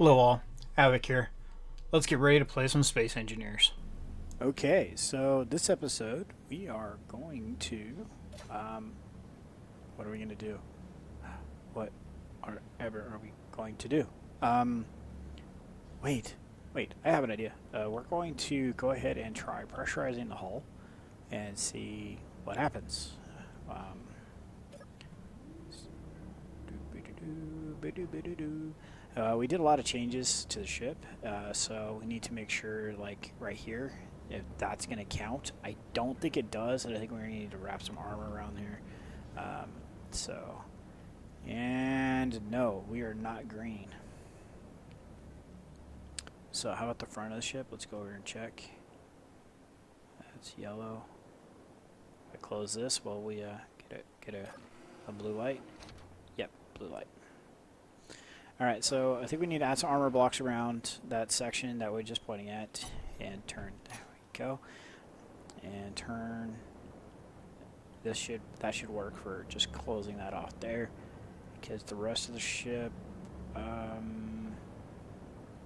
Hello all, Havoc here. Let's get ready to play some Space Engineers. Okay, so this episode we are going to, what are we going to do? What are we going to do? Wait, I have an idea. We're going to go ahead and try pressurizing the hull and see what happens. We did a lot of changes to the ship, so we need to make sure, like, right here, if that's going to count. I don't think it does, and I think we're going to need to wrap some armor around here. And no, we are not green. So how about the front of the ship? Let's go over and check. That's yellow. If I close this, well, we get a blue light. Yep, blue light. Alright, so I think we need to add some armor blocks around that section that we're just pointing at, and turn. There we go. And turn. That should work for just closing that off there. Because the rest of the ship,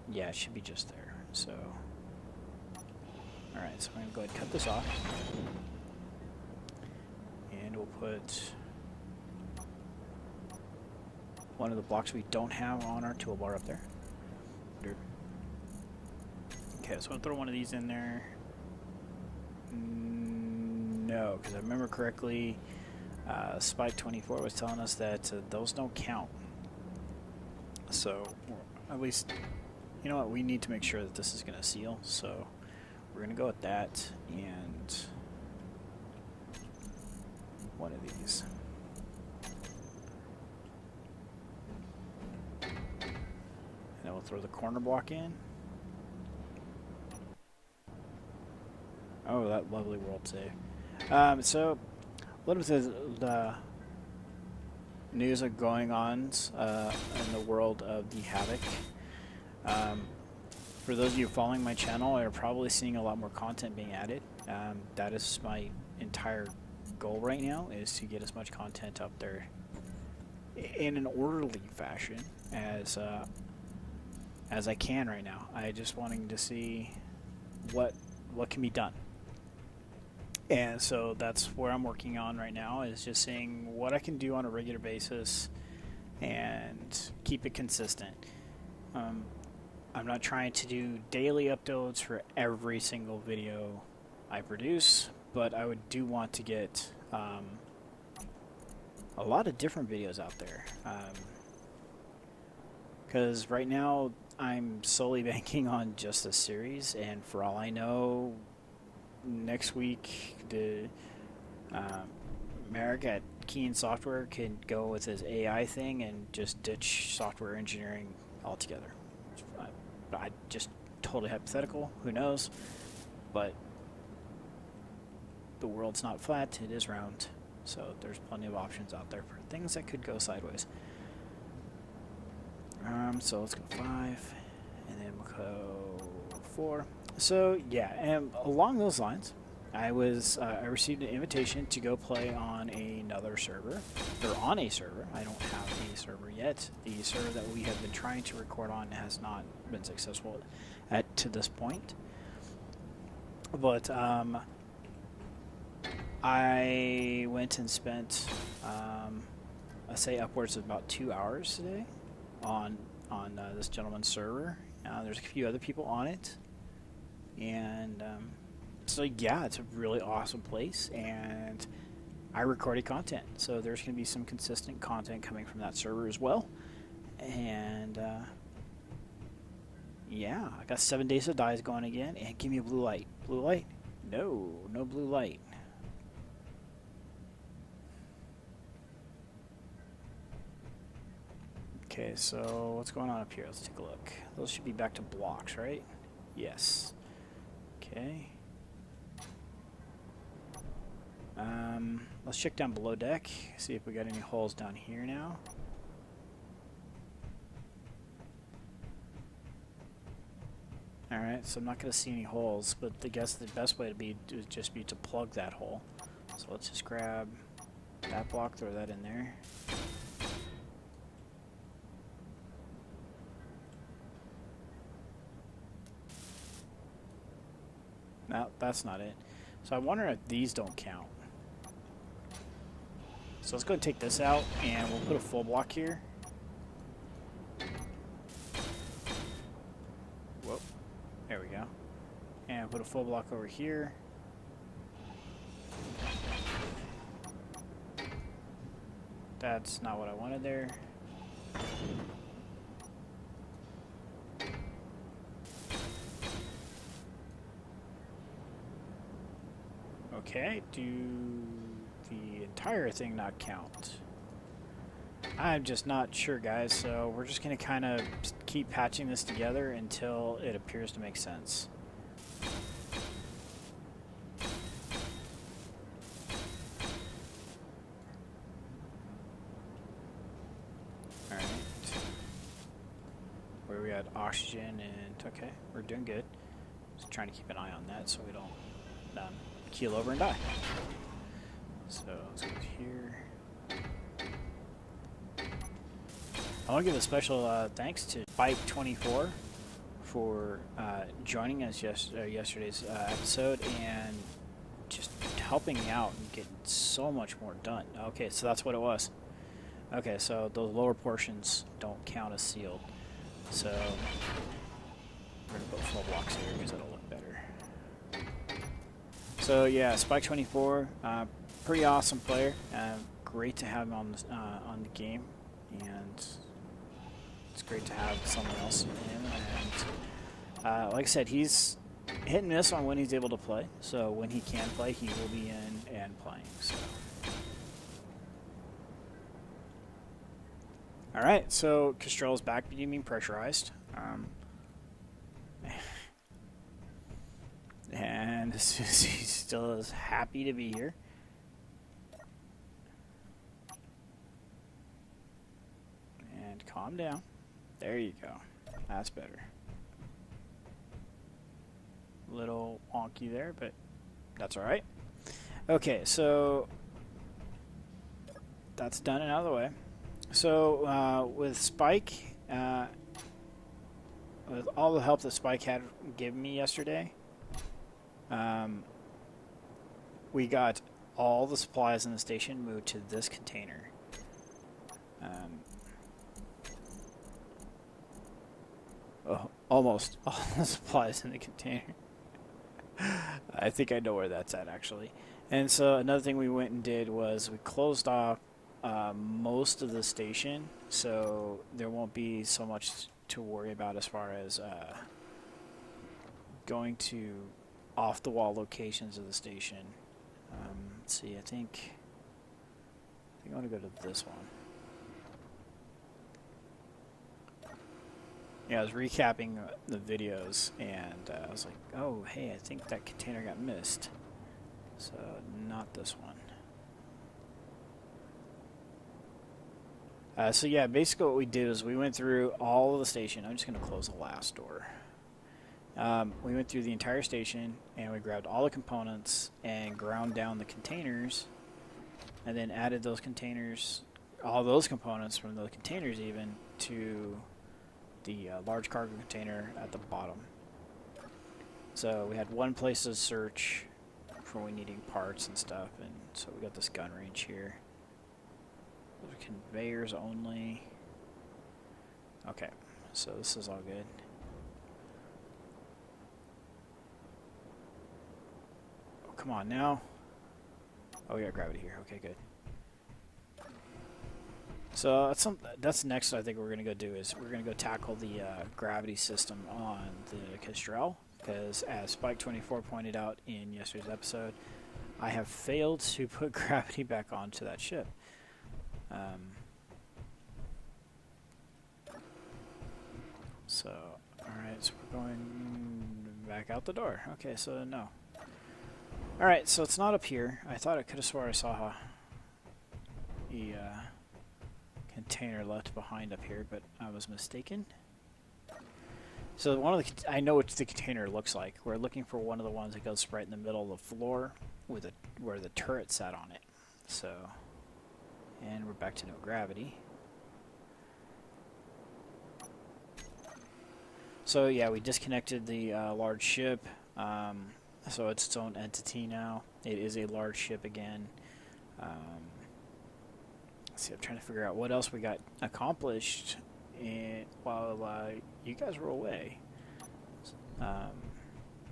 yeah, it should be just there. So, alright, so I'm going to go ahead and cut this off. And we'll put one of the blocks we don't have on our toolbar up there. Okay, so I'll throw one of these in there. No, because I remember correctly, Spike 24 was telling us that those don't count. So, at least, you know what, we need to make sure that this is going to seal, so we're going to go with that, and one of these. And then we'll throw the corner block in. Oh, that lovely world save. So, a little bit of the news are going on in the world of the Havoc. For those of you following my channel, are probably seeing a lot more content being added. That is my entire goal right now, is to get as much content up there in an orderly fashion as I can right now. I just wanting to see what can be done. And so that's where I'm working on right now, is just seeing what I can do on a regular basis and keep it consistent. I'm not trying to do daily uploads for every single video I produce, but I do want to get a lot of different videos out there. Because right now I'm solely banking on just this series, and for all I know, next week the Merrick at Keen Software can go with his AI thing and just ditch software engineering altogether. I just totally hypothetical, who knows, but the world's not flat, it is round, so there's plenty of options out there for things that could go sideways. So let's go 5, and then we'll go 4. So yeah, and along those lines, I received an invitation to go play on another server, or on a server. I don't have a server yet. The server that we have been trying to record on has not been successful to this point. But I went and spent, I say upwards of about 2 hours today on this gentleman's server. There's a few other people on it. And so yeah, it's a really awesome place, and I recorded content, so there's going to be some consistent content coming from that server as well. And yeah, I got 7 Days to Die going again, and give me a blue light. Blue light? No blue light. Okay, so what's going on up here? Let's take a look. Those should be back to blocks, right? Yes. Okay. Let's check down below deck, see if we got any holes down here now. Alright, so I'm not going to see any holes, but I guess the best way would just be to plug that hole. So let's just grab that block, throw that in there. That's not it. So I wonder if these don't count. So let's go take this out, and we'll put a full block here. Whoa. There we go. And put a full block over here. That's not what I wanted there. Okay, do the entire thing not count? I'm just not sure, guys, so we're just going to kind of keep patching this together until it appears to make sense. Alright. Where we got oxygen and... okay, we're doing good. Just trying to keep an eye on that so we don't keel over and die. So let's go here. I want to give a special thanks to Spike24 for joining us yesterday's episode and just helping me out and getting so much more done. Okay, so that's what it was. Okay, so those lower portions don't count as sealed. So we're going to put full blocks here because it'll look better. So yeah, Spike24, pretty awesome player. Great to have him on the game, and it's great to have someone else in. And like I said, he's hit and miss on when he's able to play. So when he can play, he will be in and playing. So. All right, so Kestrel is back being pressurized. And he still is happy to be here. And calm down. There you go. That's better. Little wonky there, but that's alright. Okay, so that's done and out of the way. So with Spike, with all the help that Spike had given me yesterday, we got all the supplies in the station moved to this container. Almost all the supplies in the container. I think I know where that's at, actually. And so another thing we went and did was we closed off most of the station, so there won't be so much to worry about as far as going to off-the-wall locations of the station. Let's see, I think I want to go to this one. Yeah, I was recapping the videos, and I was like, oh, hey, I think that container got missed. So, not this one. So yeah, basically what we did is we went through all of the station. I'm just going to close the last door. We went through the entire station, and we grabbed all the components and ground down the containers, and then added those containers, all those components from the containers even, to the large cargo container at the bottom. So we had one place to search for we needing parts and stuff, and so we got this gun range here. Those are conveyors only. Okay, so this is all good. Oh, come on now. Oh, we got gravity here. Okay, good. So that's next. I think we're gonna go do is we're gonna go tackle the gravity system on the Kestrel, because as Spike24 pointed out in yesterday's episode, I have failed to put gravity back onto that ship. So, alright, so we're going back out the door. Okay, so no. Alright, so it's not up here. I thought I could have swore I saw the container left behind up here, but I was mistaken. So one of the I know what the container looks like. We're looking for one of the ones that goes right in the middle of the floor with where the turret sat on it. So, and we're back to no gravity. So yeah, we disconnected the large ship. so it's its own entity now. It is a large ship again. Let's see, I'm trying to figure out what else we got accomplished while you guys were away. Let's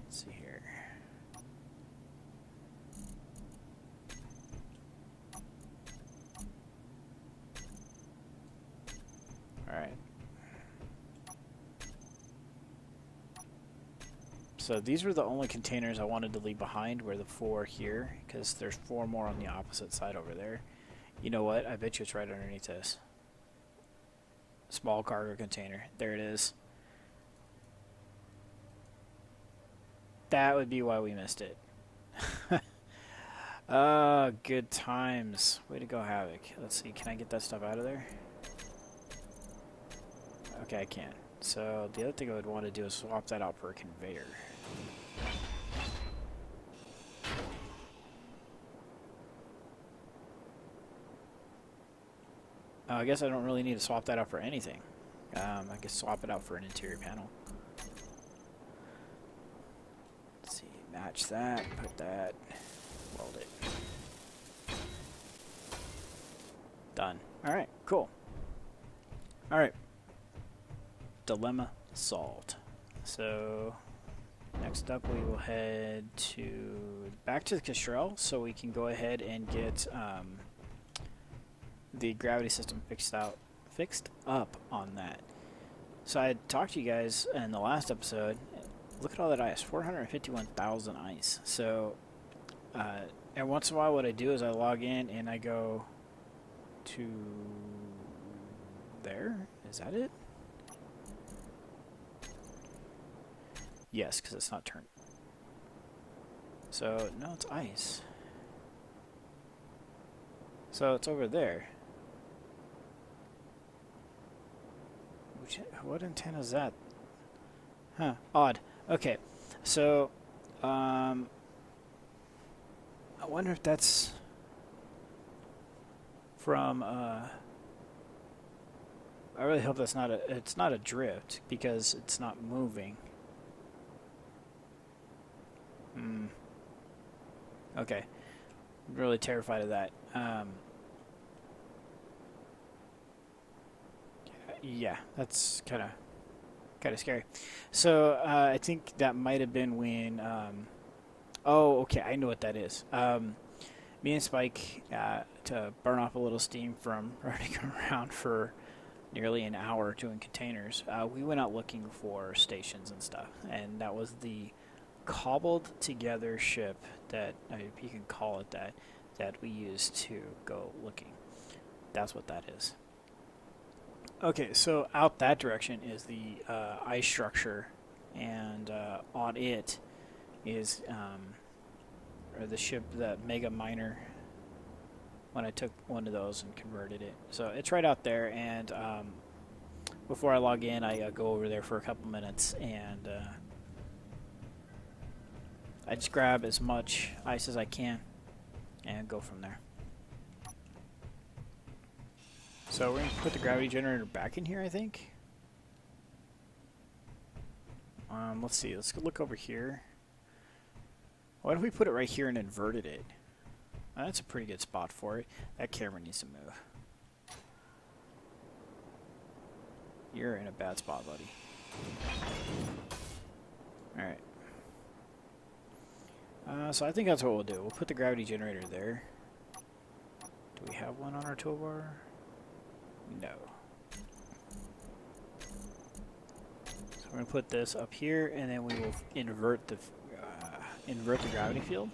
see here. Alright. So these were the only containers I wanted to leave behind, were the 4 here, because there's 4 more on the opposite side over there. You know what? I bet you it's right underneath this. Small cargo container. There it is. That would be why we missed it. Good times. Way to go, Havoc. Let's see, can I get that stuff out of there? Okay, I can. So the other thing I would want to do is swap that out for a conveyor. I guess I don't really need to swap that out for anything. I guess swap it out for an interior panel. Let's see, match that, put that, weld it. Done. Alright, cool. Alright. Dilemma solved. So next up we will head back to the Kestrel so we can go ahead and get the gravity system fixed up on that. So I talked to you guys in the last episode. Look at all that ice, 451,000 ice. So and once in a while what I do is I log in and I go to there. Is that it? Yes, because it's not turned. So, no, it's ice. So, it's over there. What antenna is that? Huh, odd. Okay, so, I wonder if that's from, I really hope that's not it's not a drift, because it's not moving. Okay. I'm really terrified of that. Yeah, that's kind of scary. So I think that might have been when. Oh, okay, I know what that is. Me and Spike, to burn off a little steam from running around for nearly an hour doing containers, we went out looking for stations and stuff, and that was the cobbled together ship that, if you can call it that we used to go looking. That's what that is. Okay, so out that direction is the ice structure, and on it is or the ship, the mega miner, when I took one of those and converted it. So it's right out there, and before I log in I go over there for a couple minutes, and I just grab as much ice as I can and go from there. So we're going to put the gravity generator back in here, I think. Let's see. Let's look over here. Why don't we put it right here and inverted it? That's a pretty good spot for it. That camera needs to move. You're in a bad spot, buddy. Alright. So I think that's what we'll do. We'll put the gravity generator there. Do we have one on our toolbar? No. So we're going to put this up here, and then we will invert the gravity field.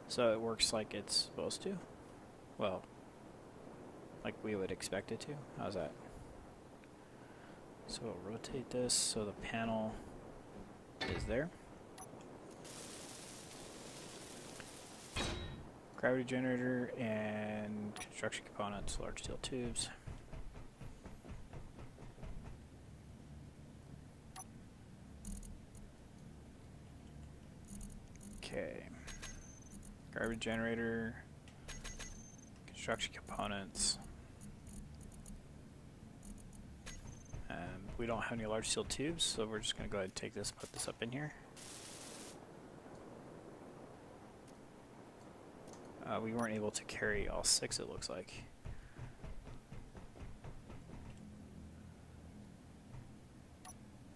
So it works like it's supposed to. Well, like we would expect it to. How's that? So we'll rotate this so the panel is there. Gravity generator and construction components, large steel tubes. Okay. Gravity generator, construction components. We don't have any large steel tubes, so we're just going to go ahead and take this and put this up in here. We weren't able to carry all 6, it looks like.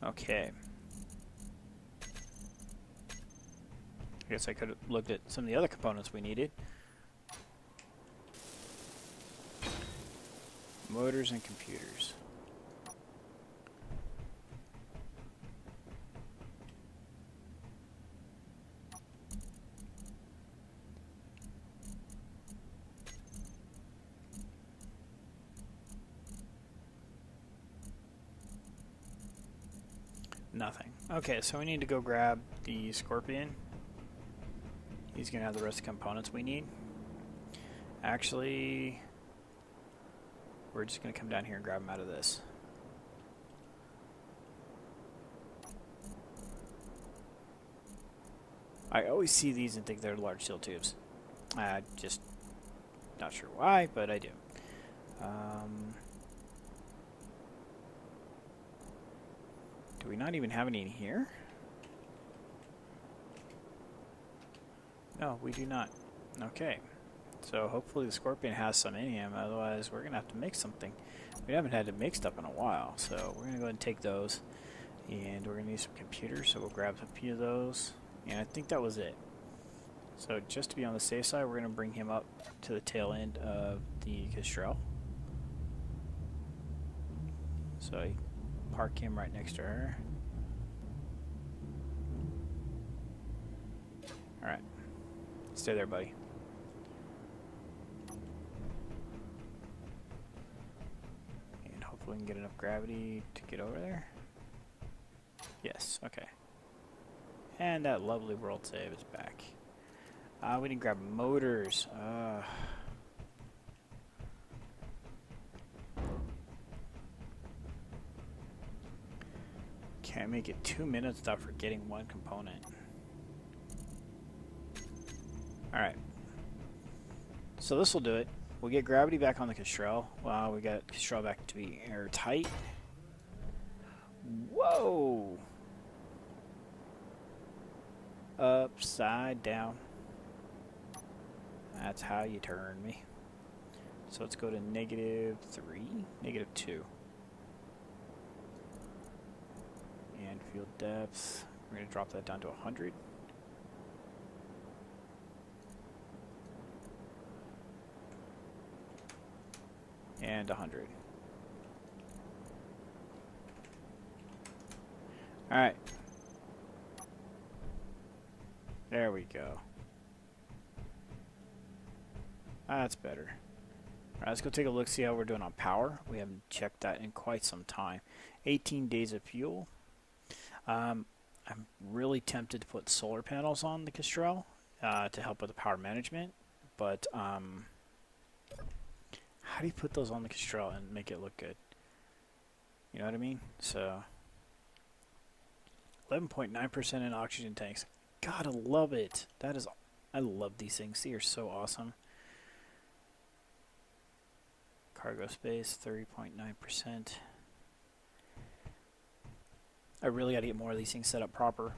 Okay. I guess I could have looked at some of the other components we needed. Motors and computers. Nothing. Okay, so we need to go grab the Scorpion. He's going to have the rest of the components we need. Actually, we're just going to come down here and grab them out of this. I always see these and think they're large steel tubes. Just not sure why, but I do. Do we not even have any in here? No, we do not. Okay. So hopefully the Scorpion has some in him, otherwise we're going to have to make something. We haven't had to make stuff in a while, so we're going to go ahead and take those. And we're going to need some computers, so we'll grab a few of those. And I think that was it. So just to be on the safe side, we're going to bring him up to the tail end of the Kestrel. So I park him right next to her. Alright. Stay there, buddy. And hopefully we can get enough gravity to get over there. Yes, okay. And that lovely world save is back. We need to grab motors. Can't make it 2 minutes without forgetting one component. Alright. So this will do it. We'll get gravity back on the Kestrel. Wow, we got Kestrel back to be airtight. Whoa! Upside down. That's how you turn me. So let's go to -3, -2. And field depth. We're going to drop that down to 100. And 100. Alright. There we go. That's better. Alright, let's go take a look, see how we're doing on power. We haven't checked that in quite some time. 18 days of fuel. I'm really tempted to put solar panels on the Kestrel to help with the power management, but how do you put those on the Kestrel and make it look good? You know what I mean? So 11.9% in oxygen tanks. Gotta love it. That is, I love these things. They are so awesome. Cargo space, 30.9%. I really got to get more of these things set up proper.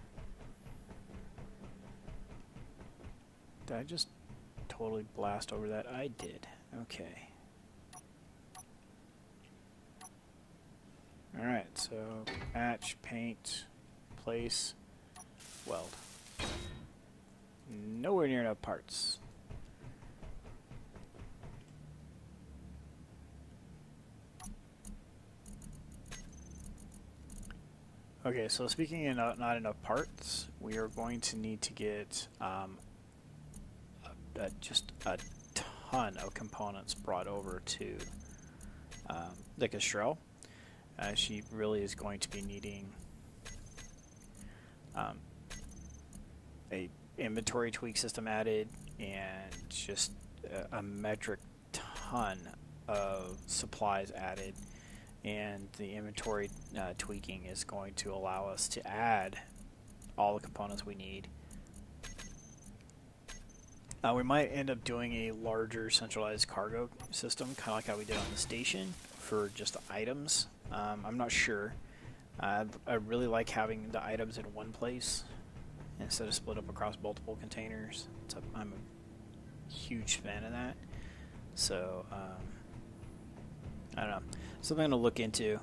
Did I just totally blast over that? I did. Okay. Alright, so match, paint, place, weld. Nowhere near enough parts. Okay, so speaking of not enough parts, we are going to need to get just a ton of components brought over to the Kestrel. She really is going to be needing a inventory tweak system added and just a metric ton of supplies added. And the inventory tweaking is going to allow us to add all the components we need. We might end up doing a larger centralized cargo system, kind of like how we did on the station, for just the items. I'm not sure. I really like having the items in one place instead of split up across multiple containers. I'm huge fan of that. So I don't know, something to look into.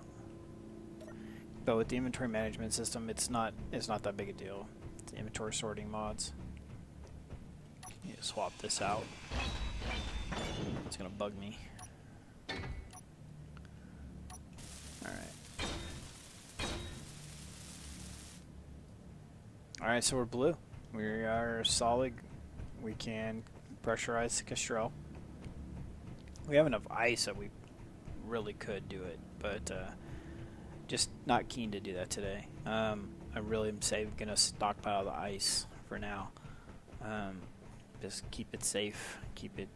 But with the inventory management system, it's not that big a deal. It's inventory sorting mods. You need to swap this out. It's gonna bug me. Alright. Alright, so we're blue. We are solid. We can pressurize the Kestrel. We have enough ice that we really could do it, but just not keen to do that today. I really am gonna stockpile the ice for now. Just keep it safe, keep it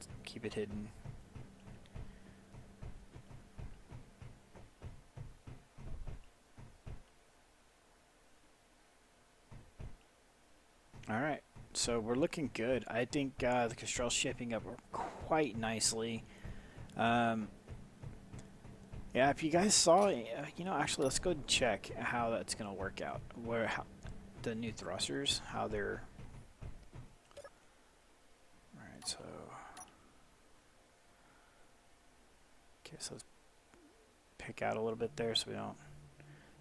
hidden. All right, so we're looking good. I think the Kestrel's shaping up quite nicely. Yeah, if you guys saw, you know, actually, let's go and check how that's gonna work out. The new thrusters, how they're. All right, so. Okay, so let's pick out a little bit there, so we don't.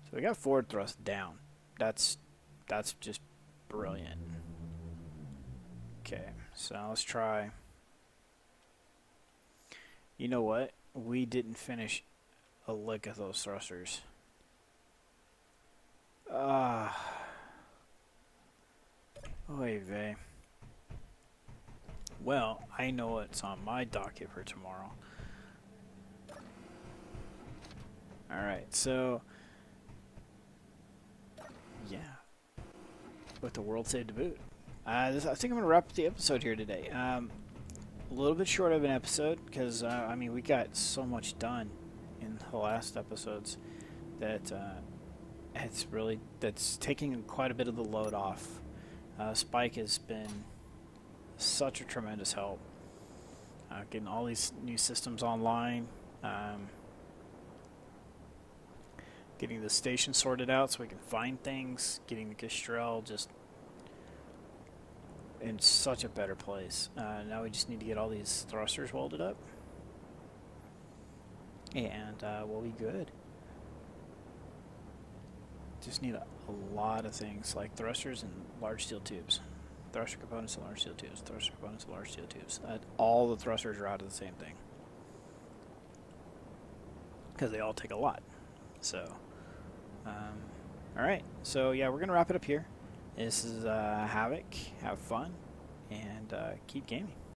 So we got forward thrust down. That's just brilliant. Okay, so now let's try. You know what? We didn't finish a lick of those thrusters. Oy vey. Well, I know what's on my docket for tomorrow. Alright, so yeah. With the world saved to boot. I think I'm going to wrap up the episode here today. A little bit short of an episode because, I mean, we got so much done in the last episodes that that's taking quite a bit of the load off. Spike has been such a tremendous help. Getting all these new systems online. Getting the station sorted out so we can find things. Getting the Kestrel just in such a better place. Now we just need to get all these thrusters welded up. And we'll be good. Just need a lot of things like thrusters and large steel tubes. Thruster components and large steel tubes. Thruster components and large steel tubes. All the thrusters are out of the same thing. Because they all take a lot. So, alright. So, yeah, we're going to wrap it up here. This is Havoc. Have fun. And keep gaming.